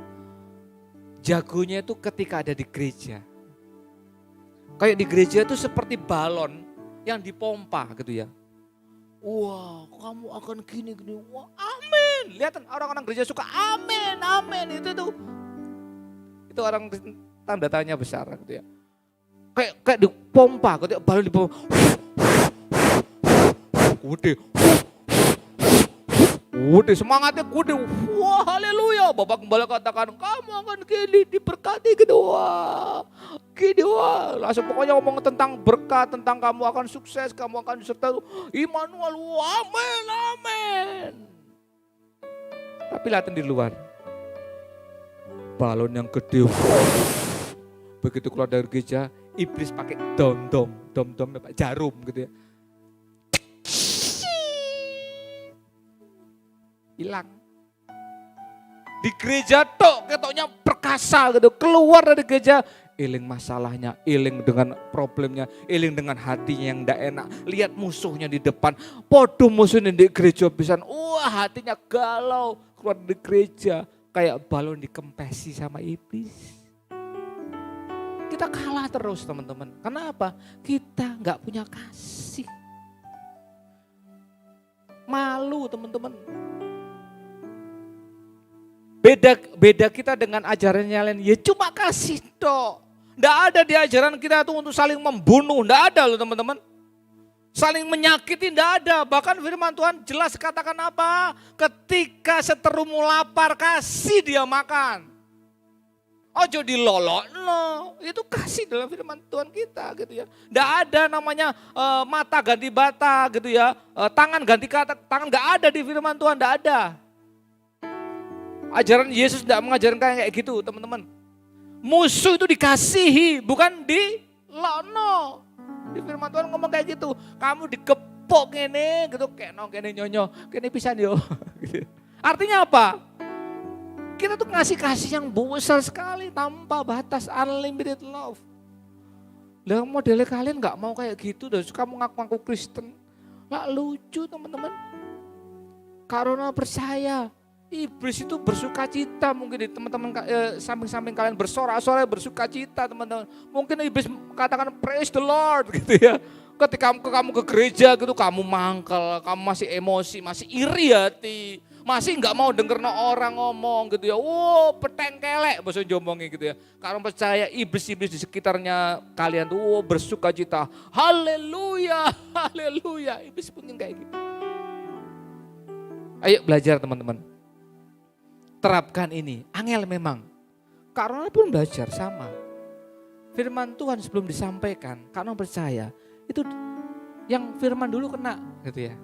Jagonya itu ketika ada di gereja. Kayak di gereja itu seperti balon yang dipompa gitu ya. Wah, kamu akan gini-gini. Wah, amin. Lihat orang-orang gereja suka amin, amin. Itu orang tanda tanya besar gitu ya. Kayak dipompa, gitu, balon dipompa. Gede, semangatnya gede. Wah, haleluya. Bapak Gembala katakan, kamu akan gini diberkati gitu. Wah, gini wah. Langsung pokoknya ngomong tentang berkat, tentang kamu akan sukses, kamu akan disertai. Immanuel, amin, amin. Tapi lihatin di luar. Balon yang gede. Begitu keluar dari gereja, iblis pakai dom-dom jarum gitu ya. Hilang. Di gereja tok ketoknya perkasa gitu. Keluar dari gereja, iling masalahnya, iling dengan problemnya, iling dengan hatinya yang tidak enak. Lihat musuhnya di depan, podo musuhnya di gereja pisan. Wah, hatinya galau. Keluar dari gereja kayak balon dikempesi sama iblis. Kita kalah terus teman-teman. Kenapa? Kita nggak punya kasih. Malu teman-teman. Beda kita dengan ajaran yang lain, ya cuma kasih dok. Nggak ada di ajaran kita tuh untuk saling membunuh, nggak ada loh teman-teman. Saling menyakiti nggak ada, bahkan firman Tuhan jelas katakan apa? Ketika seterumu lapar, kasih dia makan. Ojo dilolok, no. Itu kasih dalam firman Tuhan kita gitu ya. Nggak ada namanya mata ganti bata gitu ya, tangan ganti tangan, nggak ada di firman Tuhan, nggak ada. Ajaran Yesus tidak mengajarkan kayak gitu teman-teman. Musuh itu dikasihi, bukan dilokno. Di firman Tuhan ngomong kayak gitu. Kamu dikepok gini gitu, kayak gini nyonyo, gini pisan yo. Artinya apa? Kita tuh ngasih kasih yang besar sekali tanpa batas, unlimited love. Lah modelnya kalian nggak mau kayak gitu, dan kamu ngaku-ngaku Kristen. Nggak lucu teman-teman. Karena percaya. Iblis itu bersuka cita mungkin di teman-teman samping-samping kalian bersorak-sorai bersuka cita teman-teman. Mungkin iblis katakan praise the Lord gitu ya. Ketika kamu ke gereja gitu kamu mangkel, kamu masih emosi, masih iri hati. Masih nggak mau denger orang ngomong gitu ya. Wow petengkelek bahasa Jombongnya gitu ya. Karena percaya iblis-iblis di sekitarnya kalian tuh bersuka cita. Haleluya, haleluya. Iblis mungkin kayak gitu. Ayo belajar teman-teman. Terapkan ini. Angel memang. Kak Ronald pun belajar sama. Firman Tuhan sebelum disampaikan, Kak Ronald percaya itu yang firman dulu kena gitu ya.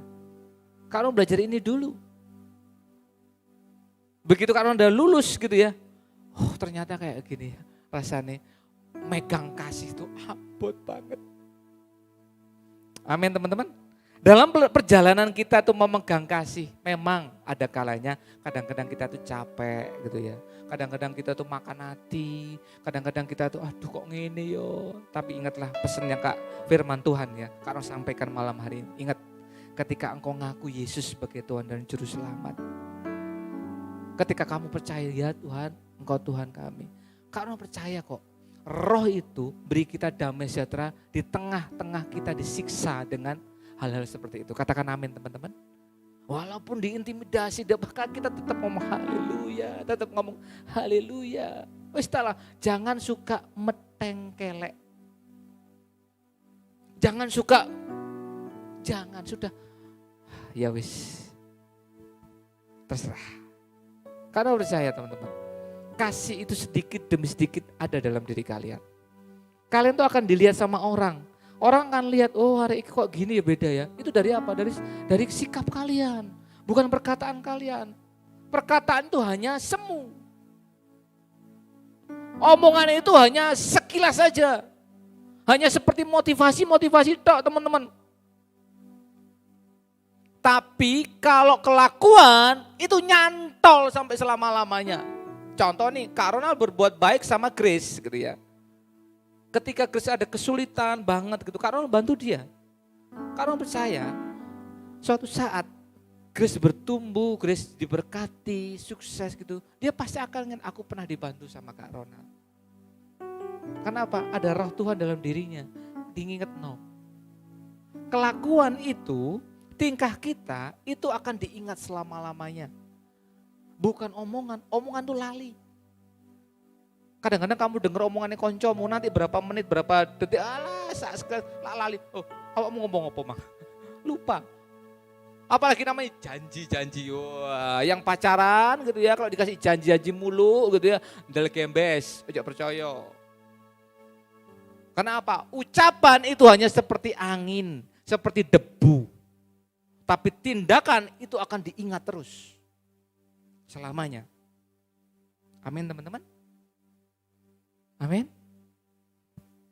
Kak Ronald belajar ini dulu. Begitu Kak Ronald udah lulus gitu ya. Oh ternyata kayak gini ya rasanya. Megang kasih itu abot banget. Amin teman-teman. Dalam perjalanan kita tuh memegang kasih, memang ada kalanya kadang-kadang kita tuh capek gitu ya. Kadang-kadang kita tuh makan hati, kadang-kadang kita tuh aduh kok gini yo. Tapi ingatlah pesan yang Kak firman Tuhan ya, Kak Ron sampaikan malam hari ini. Ingat ketika engkau ngaku Yesus sebagai Tuhan dan Juru Selamat. Ketika kamu percaya ya Tuhan, engkau Tuhan kami. Kak Ron percaya kok. Roh itu beri kita damai sejahtera di tengah-tengah kita disiksa dengan hal-hal seperti itu. Katakan amin teman-teman. Walaupun diintimidasi, bahkan kita tetap ngomong haleluya. Tetap ngomong haleluya. Wis talah, jangan suka metengkelek. Jangan suka, sudah. Ya wis. Terserah. Karena percaya teman-teman. Kasih itu sedikit demi sedikit ada dalam diri kalian. Kalian tuh akan dilihat sama orang. Orang akan lihat, oh hari ini kok gini ya beda ya. Itu dari apa? Dari sikap kalian. Bukan perkataan kalian. Perkataan itu hanya semu. Omongan itu hanya sekilas saja. Hanya seperti motivasi tok teman-teman. Tapi kalau kelakuan itu nyantol sampai selama-lamanya. Contoh nih, Kak Ronald berbuat baik sama Grace gitu ya. Ketika Grace ada kesulitan banget gitu, Kak Ronald bantu dia. Kak Ronald percaya, suatu saat Grace bertumbuh, Grace diberkati, sukses gitu. Dia pasti akan ingin aku pernah dibantu sama Kak Ronald. Kenapa? Ada roh Tuhan dalam dirinya. Diingat no. Kelakuan itu, tingkah kita itu akan diingat selama-lamanya. Bukan omongan tuh lali. Kadang-kadang kamu dengar omongannya koncomu nanti berapa menit, berapa detik, alah saat sekali lali. Oh, kamu ngomong apa mah? Lupa. Apalagi namanya janji-janji. Wah, yang pacaran gitu ya, kalau dikasih janji-janji mulu gitu ya, ndel gembes, aja percaya. Kenapa? Ucapan itu hanya seperti angin, seperti debu. Tapi tindakan itu akan diingat terus. Selamanya. Amin teman-teman. Amin.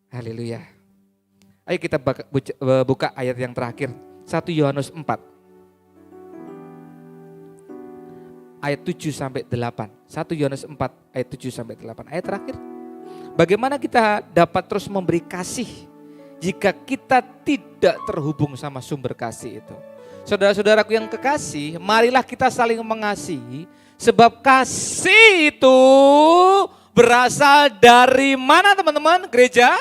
Haleluya. Ayo kita buka ayat yang terakhir. 1 Yohanes 4. Ayat 7 sampai 8. 1 Yohanes 4 ayat 7 sampai 8. Ayat terakhir. Bagaimana kita dapat terus memberi kasih jika kita tidak terhubung sama sumber kasih itu. Saudara-saudaraku yang kekasih, marilah kita saling mengasihi. Sebab kasih itu berasal dari mana teman-teman? Gereja?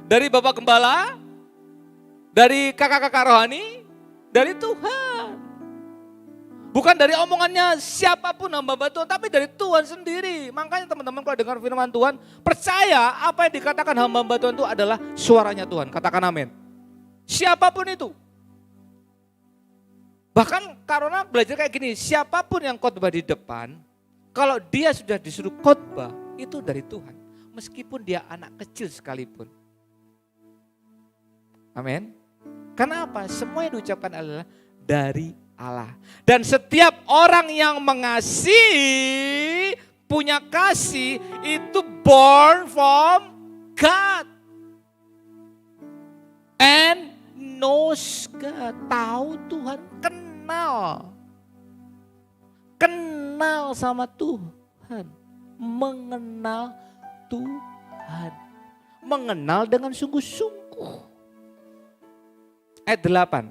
Dari Bapak Gembala? Dari kakak-kakak rohani? Dari Tuhan. Bukan dari omongannya siapapun hamba Tuhan, tapi dari Tuhan sendiri. Makanya teman-teman kalau dengar firman Tuhan, percaya apa yang dikatakan hamba Tuhan itu adalah suaranya Tuhan. Katakan amin. Siapapun itu. Bahkan karena belajar kayak gini, siapapun yang khotbah di depan, kalau dia sudah disuruh khotbah, itu dari Tuhan. Meskipun dia anak kecil sekalipun. Amin. Karena apa? Semua yang diucapkan adalah dari Allah. Dan setiap orang yang mengasihi, punya kasih, itu born from God. And knows God. Tahu Tuhan, kenal sama Tuhan, mengenal Tuhan, mengenal dengan sungguh-sungguh. Ayat 8,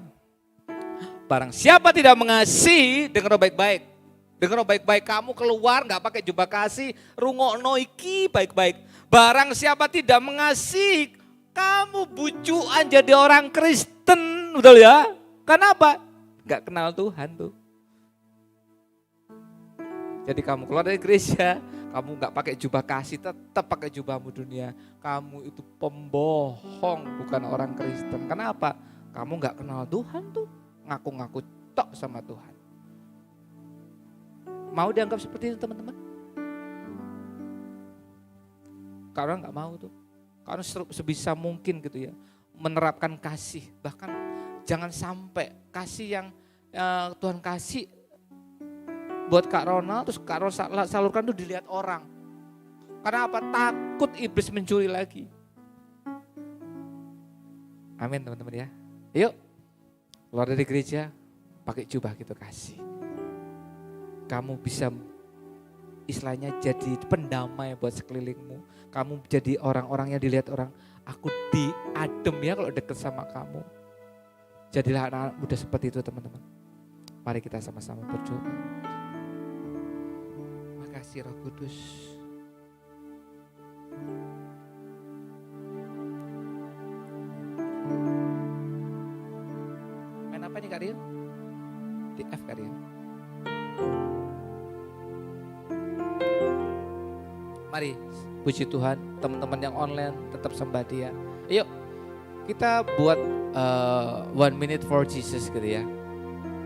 barang siapa tidak mengasihi, dengar baik-baik, kamu keluar gak pakai jubah kasih, rungokno iki baik-baik. Barang siapa tidak mengasihi, kamu bujuan jadi orang Kristen, betul ya? Kenapa? Gak kenal Tuhan tuh. Jadi kamu keluar dari gereja, kamu gak pakai jubah kasih, tetap pakai jubahmu dunia. Kamu itu pembohong, bukan orang Kristen. Kenapa? Kamu gak kenal Tuhan tuh. Ngaku-ngaku tok sama Tuhan. Mau dianggap seperti itu teman-teman? Karena nggak mau tuh. Karena sebisa mungkin gitu ya, menerapkan kasih. Bahkan jangan sampai kasih yang Tuhan kasih buat Kak Ronald, terus Kak Ronald salurkan tuh dilihat orang. Karena apa? Takut iblis mencuri lagi. Amin teman-teman ya. Yuk, keluar dari gereja, pakai jubah gitu kasih. Kamu bisa istilahnya jadi pendamai buat sekelilingmu. Kamu jadi orang-orang yang dilihat orang, aku diadem ya kalau deket sama kamu. Jadilah anak-anak muda seperti itu teman-teman. Mari kita sama-sama berdoa. Makasih Roh Kudus. Main apa nih Kak Rio? Di F Kak Rio. Mari puji Tuhan, teman-teman yang online tetap sembah Dia. Ayo kita buat 1 minute for Jesus gitu ya.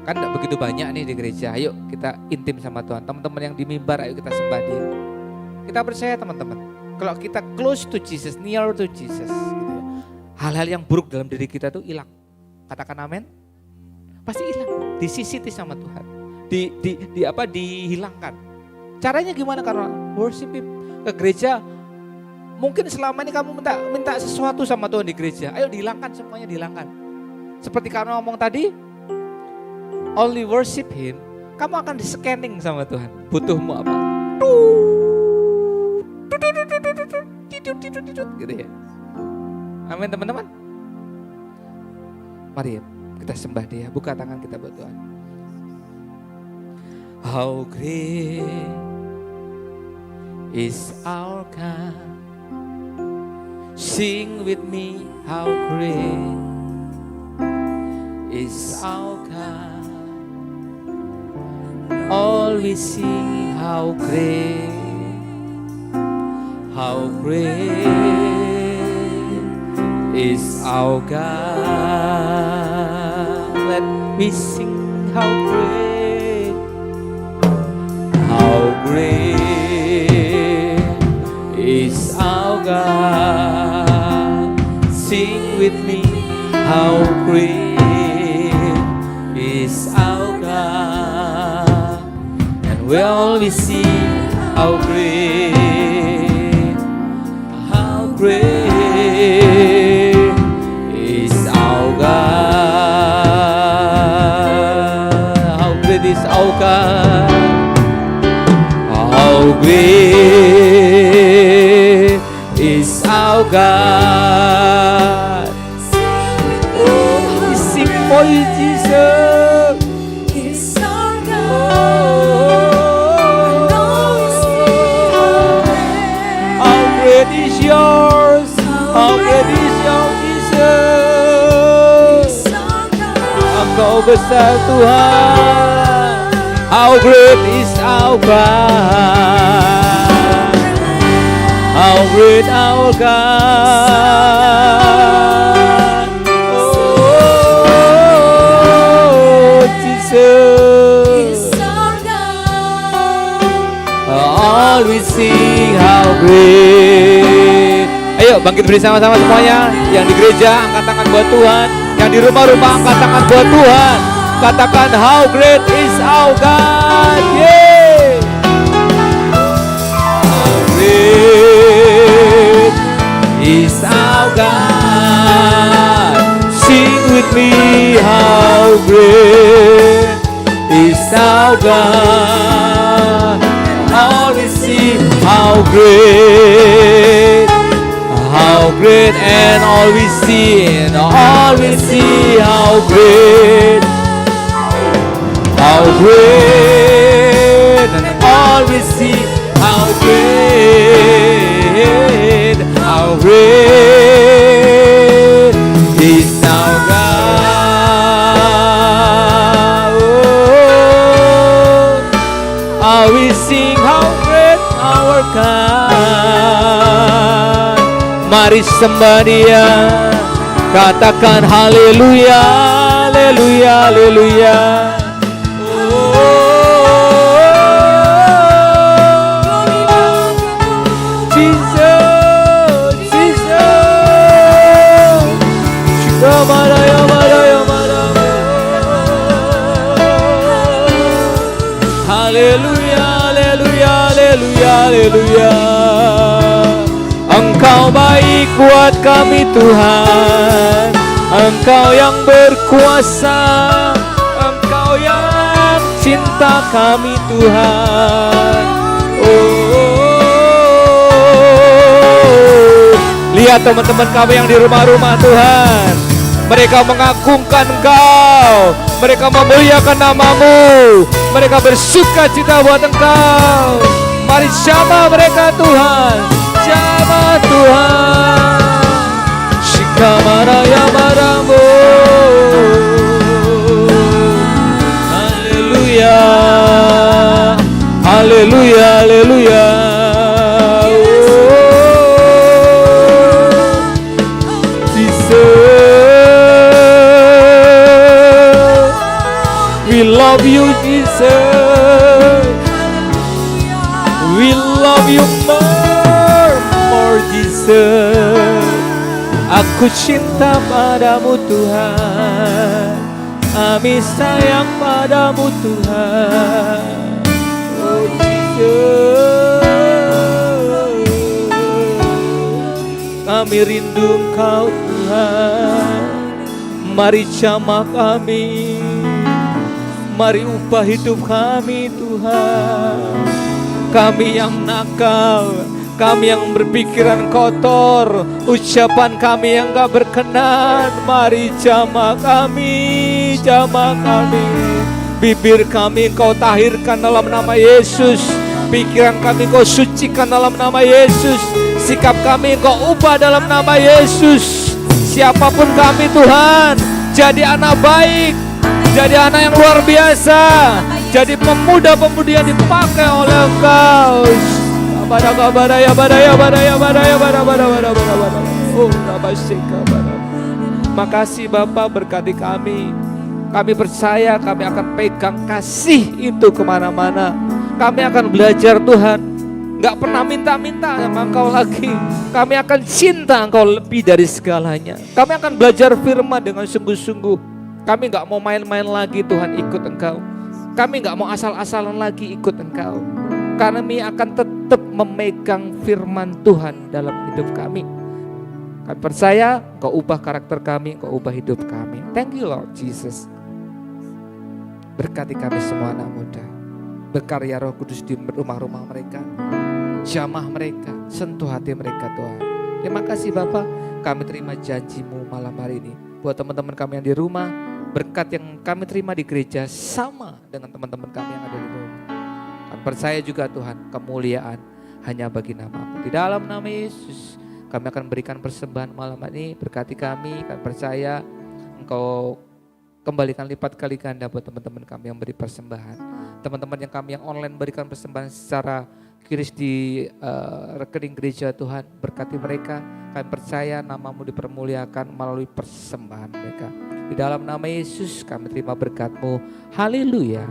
Kan gak begitu banyak nih di gereja. Ayo kita intim sama Tuhan. Teman-teman yang di mimbar, ayo kita sembah Dia. Kita percaya teman-teman, kalau kita close to Jesus, near to Jesus gitu ya, hal-hal yang buruk dalam diri kita tuh hilang. Katakan amin. Pasti hilang, disisiti sama Tuhan. Dihilangkan. Caranya gimana? Karena worship Him. Ke gereja, mungkin selama ini kamu minta sesuatu sama Tuhan di gereja. Ayo dihilangkan, semuanya dihilangkan. Seperti karena ngomong tadi, only worship Him, kamu akan di-scanning sama Tuhan. Butuhmu apa? Gitu ya. Amin teman-teman. Mari kita sembah Dia, buka tangan kita buat Tuhan. How great is our God. Sing with me, how great is our God. All we sing, how great is our God. Let me sing, how great is our God. Sing with me, how great is our God. And we always sing, how great is our God. How great is our God. How great is our God. Oh, we sing for you, Jesus. Is our God. How great is yours. How great is your Jesus. Engkau besar Tuhan. How great is our God. How great our God. Oh, Jesus. All we sing, how great. Ayo bangkit bersama-sama semuanya. Yang di gereja angkat tangan buat Tuhan. Yang di rumah-rumah angkat tangan buat Tuhan. Katakan, how great is our God. Yeah. How great is our God. Sing with me, how great is our God. All we see, how great and all we see, and all we see, how great and all we see, how great is our God. Oh, how we sing, how great our God. Mari sembah Dia, katakan haleluya, haleluya, haleluya. haleluya, haleluya, haleluya, haleluya. Engkau baik buat kami Tuhan, Engkau yang berkuasa, Engkau yang cinta kami Tuhan. Lihat teman-teman kami yang di rumah-rumah Tuhan, mereka mengagungkan Engkau, mereka memuliakan nama-Mu, mereka bersuka cita buat Engkau. Mari jamah mereka Tuhan, jamah Tuhan. Shikamaraya maramu. Haleluya, haleluya, haleluya. We love you Jesus, we love you more Jesus. Aku cinta padamu Tuhan, kami sayang padamu Tuhan. Oh Jesus, kami rindu Engkau Tuhan. Mari jamah kami, mari ubah hidup kami Tuhan. Kami yang nakal, kami yang berpikiran kotor, ucapan kami yang gak berkenan. Mari jamah kami, jamah kami. Bibir kami Kau tahirkan dalam nama Yesus, pikiran kami Kau sucikan dalam nama Yesus, sikap kami Kau ubah dalam nama Yesus. Siapapun kami Tuhan, jadi anak baik, jadi anak yang luar biasa, jadi pemuda-pemudi yang dipakai oleh Engkau. Makasih Bapa, berkati kami. Kami percaya kami akan pegang kasih itu kemana-mana. Kami akan belajar Tuhan, gak pernah minta-minta sama Engkau lagi. Kami akan cinta Engkau lebih dari segalanya. Kami akan belajar firman dengan sungguh-sungguh. Kami gak mau main-main lagi Tuhan ikut Engkau. Kami gak mau asal-asalan lagi ikut Engkau. Kami akan tetap memegang firman Tuhan dalam hidup kami. Kami percaya Engkau ubah karakter kami, Engkau ubah hidup kami. Thank you Lord Jesus. Berkati kami semua anak muda. Berkarya Roh Kudus di rumah-rumah mereka. Jamah mereka, sentuh hati mereka Tuhan. Terima kasih Bapak, kami terima janji-Mu malam hari ini. Buat teman-teman kami yang di rumah, berkat yang kami terima di gereja sama dengan teman-teman kami yang ada di rumah. Kami percaya juga Tuhan, kemuliaan hanya bagi nama-Mu. Di dalam nama Yesus, kami akan berikan persembahan malam ini. Berkati kami percaya Engkau kembalikan lipat kali ganda buat teman-teman kami yang beri persembahan. Teman-teman yang kami yang online berikan persembahan secara kiris di rekening gereja Tuhan, berkati mereka. Kami percaya nama-Mu dipermuliakan melalui persembahan mereka. Di dalam nama Yesus kami terima berkat-Mu. Haleluya.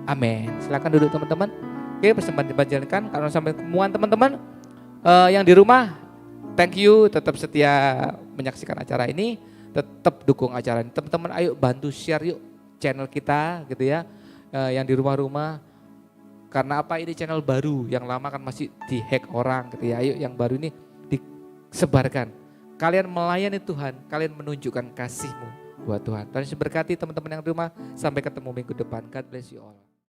Amin. Silakan duduk teman-teman. Oke, persembahan dipanjatkan karena sampai kemuan teman-teman yang di rumah. Thank you, tetap setia menyaksikan acara ini, tetap dukung acara ini. Teman-teman ayo bantu share yuk channel kita gitu ya. Yang di rumah-rumah. Karena apa, ini channel baru, yang lama kan masih dihack orang gitu ya. Ayo yang baru ini disebarkan. Kalian melayani Tuhan, kalian menunjukkan kasih-Mu buat Tuhan. Tuhan berkati teman-teman yang di rumah, sampai ketemu minggu depan. God bless you all.